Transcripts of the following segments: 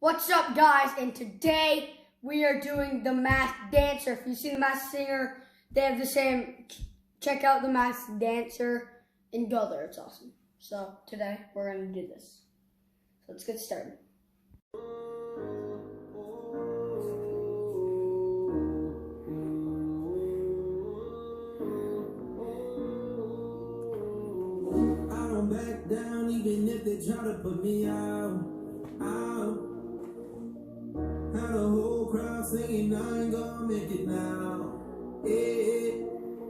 What's up, guys? And today we are doing the Masked Dancer. If you see the Masked Singer, they have the same. Check out the Masked Dancer and go there. It's awesome. So today we're going to do this. So let's get started. I don't back down even if they try to put me out. Had a whole crowd singing, I ain't gonna make it now. Yeah.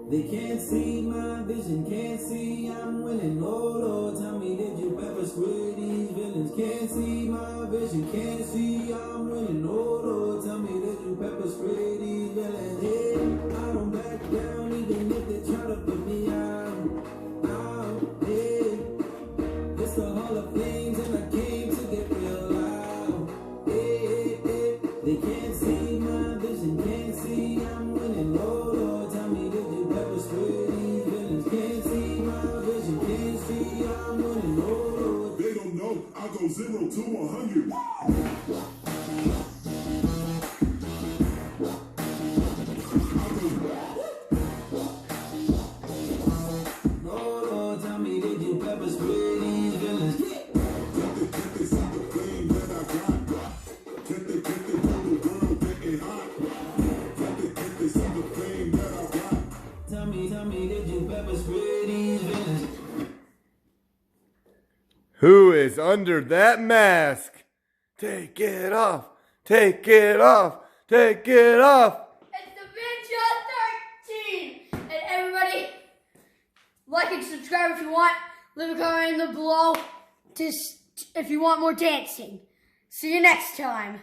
They can't see my vision, can't see I'm winning. Oh Lord, tell me, did you pepper spray these villains? Can't see my vision, can't see I'm winning. Oh Lord, tell me, did you pepper spray these villains? Yeah. I don't back down even if they try to put me out. Yeah. It's the Hall of Fame and I came to get real loud. They can't see my vision, can't see I'm winning. Oh Lord, tell me, did you pepper spray these villains? Can't see my vision, can't see I'm winning. Oh Lord, they don't know I go 0 to 100. oh Lord, tell me, did you pepper spray these villains? Can't they see the flame that I got? Can't they feel the world getting hot? Can't they see the flame that I got? Tell me, did you pepper spray these villains? Who is under that mask? Take it off. Take it off. Take it off. It's the Vin-Ja 13. And everybody, like and subscribe if you want. Leave a comment in the below if you want more dancing. See you next time.